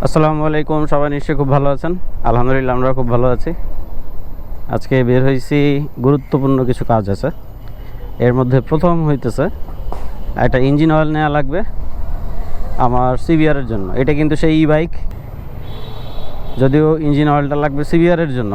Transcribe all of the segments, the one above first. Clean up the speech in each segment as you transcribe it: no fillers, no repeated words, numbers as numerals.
আসসালামু আলাইকুম, সবাই নিশ্চয়ই খুব ভালো আছেন। আলহামদুলিল্লাহ আমরা খুব ভালো আছি। আজকে বের হয়েছি, গুরুত্বপূর্ণ কিছু কাজ আছে। এর মধ্যে প্রথম হইতেছে একটা ইঞ্জিন অয়েল নেওয়া লাগবে আমার সিবিআরের জন্য। এটা কিন্তু সেই ই বাইক, যদিও ইঞ্জিন অয়েলটা লাগবে সিবিআরের জন্য,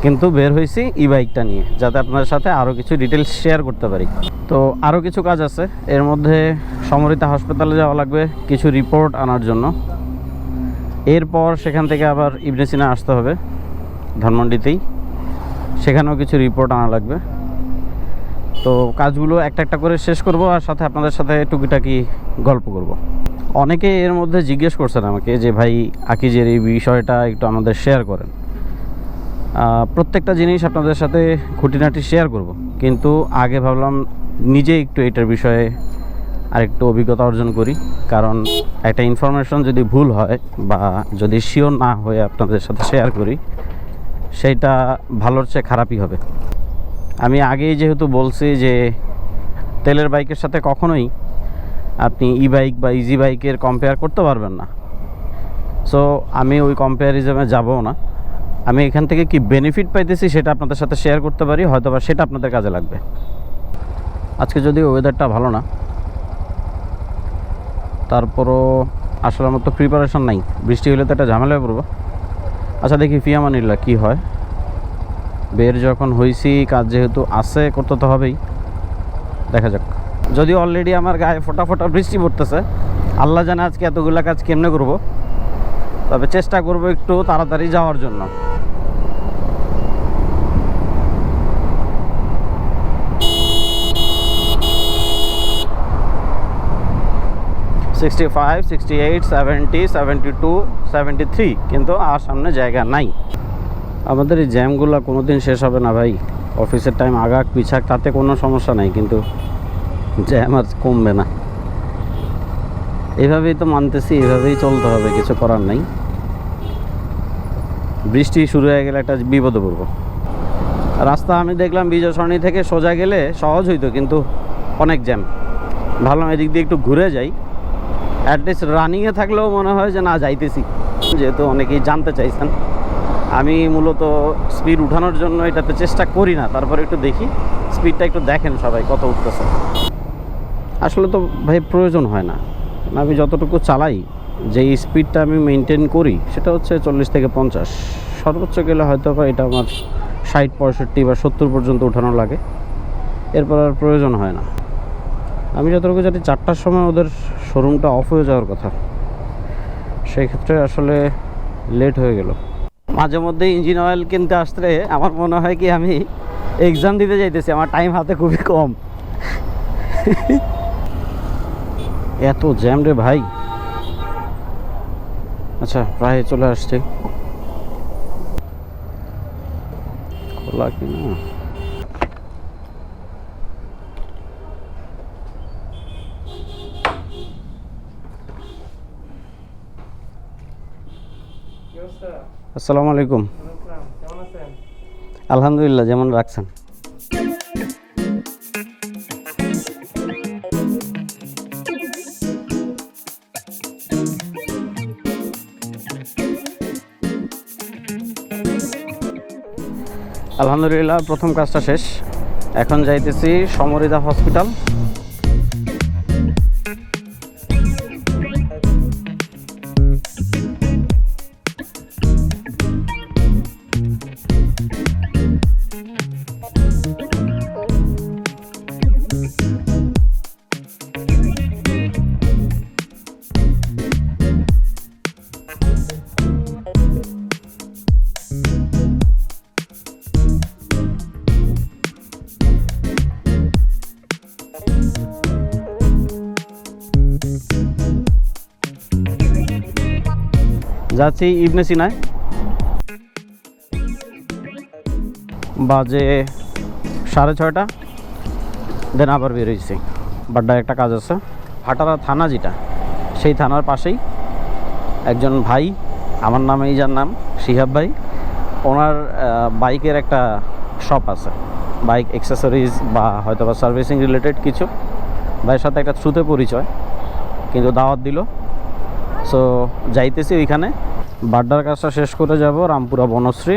কিন্তু বের হয়েছি ই বাইকটা নিয়ে, যাতে আপনাদের সাথে আরও কিছু ডিটেলস শেয়ার করতে পারি। তো আরও কিছু কাজ আছে এর মধ্যে। সমরিতা হাসপাতালে যাওয়া লাগবে কিছু রিপোর্ট আনার জন্য। এরপর সেখান থেকে আবার ইবনে সিনা আসতে হবে ধানমন্ডিতেই, সেখানেও কিছু রিপোর্ট আনা লাগবে। তো কাজগুলো একটা একটা করে শেষ করব, আর সাথে আপনাদের সাথে টুকিটাকি গল্প করব। অনেকে এর মধ্যে জিজ্ঞেস করছেন আমাকে যে ভাই আকিজের এই বিষয়টা একটু আমাদের শেয়ার করেন। প্রত্যেকটা জিনিস আপনাদের সাথে খুঁটিনাটি শেয়ার করব, কিন্তু আগে ভাবলাম নিজে একটু এটার বিষয়ে আরেকটু অভিজ্ঞতা অর্জন করি। কারণ একটা ইনফরমেশন যদি ভুল হয় বা যদি শিওর না হয়ে আপনাদের সাথে শেয়ার করি, সেইটা ভালোর চেয়ে খারাপই হবে। আমি আগেই যেহেতু বলছি যে তেলের বাইকের সাথে কখনোই আপনি ই বাইক বা ইজি বাইকের কম্পেয়ার করতে পারবেন না। সো আমি ওই কম্পেয়ারিজমে যাবও না। আমি এখান থেকে কি বেনিফিট পাইতেছি সেটা আপনাদের সাথে শেয়ার করতে পারি, হয়তো বা সেটা আপনাদের কাজে লাগবে। আজকে যদিও ওয়েদারটা ভালো না, তারপরও আসলে আমার তো প্রিপারেশন নাই। বৃষ্টি হলে তো একটা ঝামেলা হয়ে পড়বো। আচ্ছা দেখি ফিয়ামানিল্লাহ কী হয়। বের যখন হয়েছি, কাজ যেহেতু আছে করতে তো হবেই, দেখা যাক। যদিও অলরেডি আমার গায়ে ফোটা ফোটা বৃষ্টি পড়তেছে, আল্লাহ জানে আজকে এতগুলো কাজ কেমনে করব। তবে চেষ্টা করব একটু তাড়াতাড়ি যাওয়ার জন্য। সিক্সটি 68, 70, 72, 73, কিন্তু আর সামনে জায়গা নাই। আমাদের এই জ্যামগুলো কোনো দিন শেষ হবে না ভাই। অফিসের টাইম আগাক পিছাক তাতে কোনো সমস্যা নাই, কিন্তু জ্যাম আর কমবে না। এভাবেই তো মানতেছি, এভাবেই চলতে হবে, কিছু করার নাই। বৃষ্টি শুরু হয়ে গেলে একটা বিপদে পড়বো। রাস্তা আমি দেখলাম বিজয় সরণি থেকে সোজা গেলে সহজ হইতো, কিন্তু অনেক জ্যাম। ভাবলাম এদিক দিয়ে একটু ঘুরে যাই, অ্যাটলিস্ট রানিংয়ে থাকলেও মনে হয় যে না যাইতেছি। যেহেতু অনেকেই জানতে চাইছেন, আমি মূলত স্পিড উঠানোর জন্য এটাতে চেষ্টা করি না, তারপরে একটু দেখি স্পিডটা একটু দেখেন সবাই কত উঠতেছে। আসলে তো ভাই প্রয়োজন হয় না। আমি যতটুকু চালাই, যে স্পিডটা আমি মেনটেন করি সেটা হচ্ছে 40 থেকে 50, সর্বোচ্চ গেলে হয়তো বা এটা আমার 60, 65 বা 70 পর্যন্ত উঠানো লাগে। এরপর আর প্রয়োজন হয় না। আমি যতটুকু জানি 4টার সময় ওদের শোরুমটা অফ হয়ে যাওয়ার কথা, সেই ক্ষেত্রে আসলে লেট হয়ে গেল। মাঝে মধ্যে ইঞ্জিন অয়েল কিনতে আসলে আমার মনে হয় কি আমি এক্সাম দিতে যাইতেছি, আমার টাইম হাতে খুবই কম। এত জ্যাম রে ভাই। আচ্ছা প্রায় চলে আসছে। খোলা কি না? আসসালামু আলাইকুম। আলহামদুলিল্লাহ, যেমন রাখছেন। আলহামদুলিল্লাহ প্রথম কাজটা শেষ। এখন যাইতেছি সমরিতা হসপিটাল। যাচ্ছি ইবনে সিনায়। বাজে 6:30, দেন আবার বেরোইছি। বাড্ডায় একটা কাজ আছে। ভাটারা থানা যেটা, সেই থানার পাশেই একজন ভাই, আমার নামেই যার নাম শিহাব ভাই, ওনার বাইকের একটা শপ আছে, বাইক অ্যাক্সেসরিজ বা হয়তো বা সার্ভিসিং রিলেটেড কিছু। ভাইয়ের সাথে একটা থ্রুতে পরিচয়, কিন্তু দাওয়াত দিল। সো যাইতেছি ওইখানে, বাড্ডার কাজটা শেষ করে যাব রামপুরা বনশ্রী,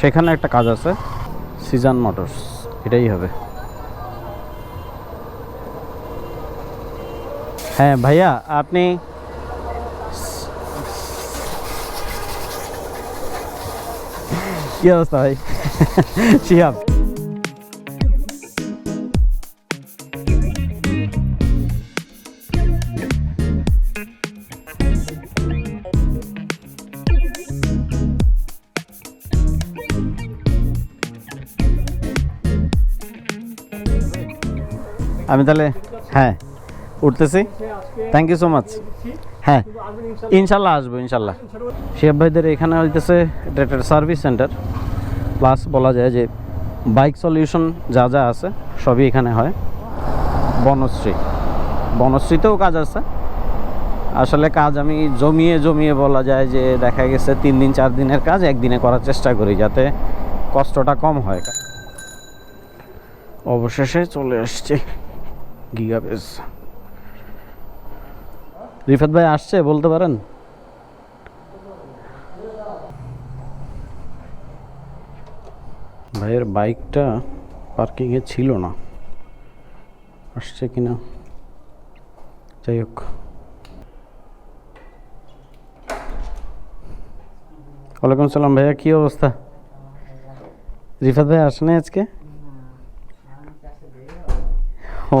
সেখানে একটা কাজ আছে, সিজন মোটরস, এটাই হবে। হ্যাঁ ভাইয়া, আপনি কি অবস্থা ভাই? শিহাব, আমি তাহলে হ্যাঁ উঠতেছি। Thank you so much. হ্যাঁ ইনশাল্লাহ আসবো, ইনশাল্লাহ। শিহাব ভাইদের এখানে হইতেছে এটা একটা সার্ভিস সেন্টার, প্লাস বলা যায় যে বাইক সলিউশন যা যা আছে সবই এখানে হয়। বনশ্রীতেও কাজ আছে। আসলে কাজ আমি জমিয়ে বলা যায় যে দেখা গেছে 3 দিন 4 দিনের কাজ একদিনে করার চেষ্টা করি, যাতে কষ্টটা কম হয়। অবশেষে চলে আসছে গিগাবেস। রিফাত ভাই আসছে বলতে পারেন? ভাইয়ের বাইকটা পার্কিংয়ে ছিল না, আসছে কিনা, যাই হোক। ওয়ালাইকুম সালাম ভাইয়া, কি অবস্থা? রিফাত ভাই আসেনি আজকে? ও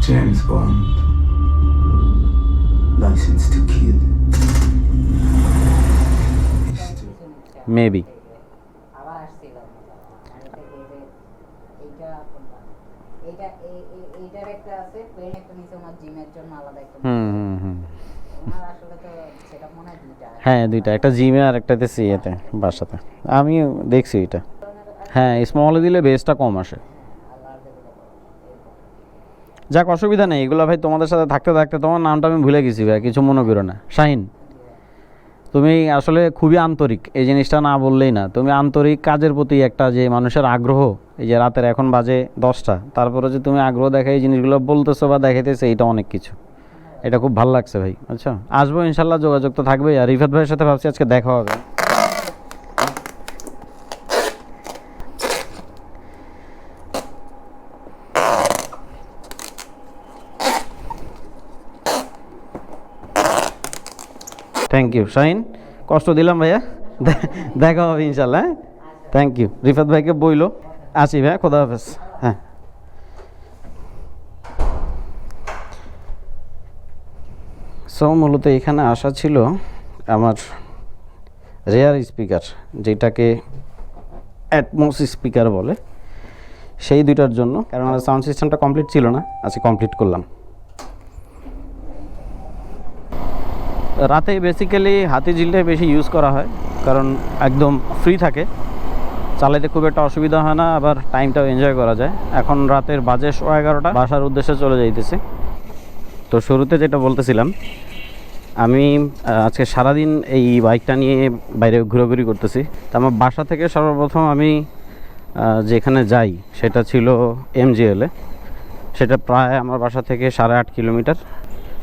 James Bond, license to kill. Maybe. হ্যাঁ দুইটা, একটা জিমে আর একটাতে সিএতে বাসাতে, আমি দেখছি এটা। হ্যাঁ স্মলে দিলে বেসটা কম আসে। যাক অসুবিধা নেই, এগুলো ভাই তোমাদের সাথে থাকতে থাকতে তোমার নামটা আমি ভুলে গেছি ভাই, কিছু মনে করো না। শাহিন, তুমি আসলে খুবই আন্তরিক, এই জিনিসটা না বললেই না। তুমি আন্তরিক, কাজের প্রতি একটা যে মানুষের আগ্রহ, এই যে রাতের এখন বাজে 10টা, তারপরে যে তুমি আগ্রহ দেখে এই জিনিসগুলো বলতেছো বা দেখাইতেছো, এইটা অনেক কিছু। এটা খুব ভালো লাগছে ভাই। আচ্ছা আসবো ইনশাল্লাহ, যোগাযোগ তো থাকবেই। আর রিফাত ভাইয়ের সাথে ভাবছি আজকে দেখা হবে। থ্যাংক ইউ শাহিন, কষ্ট দিলাম ভাইয়া, দেখা হবে ইনশাল্লাহ। হ্যাঁ থ্যাংক ইউ। রিফাত ভাইকে বইলো আসি ভাই, খোদা হাফেজ। হ্যাঁ সো মূলত এখানে আসা ছিল আমার রেয়ার স্পিকার, যেটাকে অ্যাটমস স্পিকার বলে, সেই দুইটার জন্য। কারণ আমার সাউন্ড সিস্টেমটা কমপ্লিট ছিল না, আজকে কমপ্লিট করলাম। রাতে বেসিক্যালি হাতিঝিলটাই বেশি ইউজ করা হয়, কারণ একদম ফ্রি থাকে, চালাইতে খুব একটা অসুবিধা হয় না, আবার টাইমটাও এনজয় করা যায়। এখন রাতের বাজে 11:30, বাসার উদ্দেশ্যে চলে যাইতেছি। তো শুরুতে যেটা বলতেছিলাম, আমি আজকে সারাদিন এই বাইকটা নিয়ে বাইরে ঘোরাঘুরি করতেছি। তো আমার বাসা থেকে সর্বপ্রথম আমি যেখানে যাই সেটা ছিল MGL-এ, সেটা প্রায় আমার বাসা থেকে 8.5 কিলোমিটার।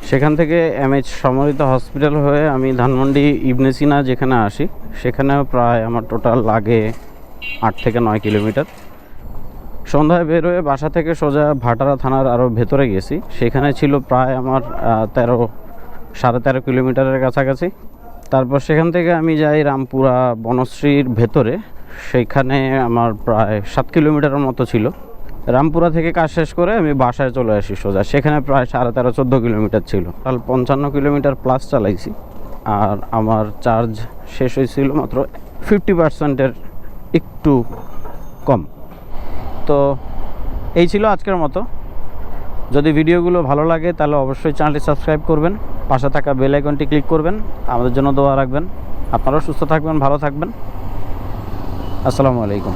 সেখান থেকে MH সমরিত হসপিটাল হয়ে আমি ধানমন্ডি ইবনে সিনা যেখানে আসি, সেখানেও প্রায় আমার টোটাল লাগে 8 থেকে 9 কিলোমিটার। সন্ধ্যায় বের হয়ে বাসা থেকে সোজা ভাটারা থানার আরও ভেতরে গেছি, সেখানে ছিল প্রায় আমার 13.5 কিলোমিটারের কাছাকাছি। তারপর সেখান থেকে আমি যাই রামপুরা বনশ্রীর ভেতরে, সেইখানে আমার প্রায় 7 কিলোমিটারের মতো ছিল। রামপুরা থেকে কাজ শেষ করে আমি বাসায় চলে আসি সোজা, সেখানে প্রায় 13.5-14 কিলোমিটার ছিল। টোটাল 55 কিলোমিটার প্লাস চালাইছি। আর আমার চার্জ শেষ হয়েছিল মাত্র 50%-এর একটু কম। তো এই ছিল আজকের মতো। যদি ভিডিওগুলো ভালো লাগে তাহলে অবশ্যই চ্যানেলটি সাবস্ক্রাইব করবেন, পাশে থাকা বেল আইকনটি ক্লিক করবেন, আমাদের জন্য দোয়া রাখবেন। আপনারাও সুস্থ থাকবেন, ভালো থাকবেন। আসসালামু আলাইকুম।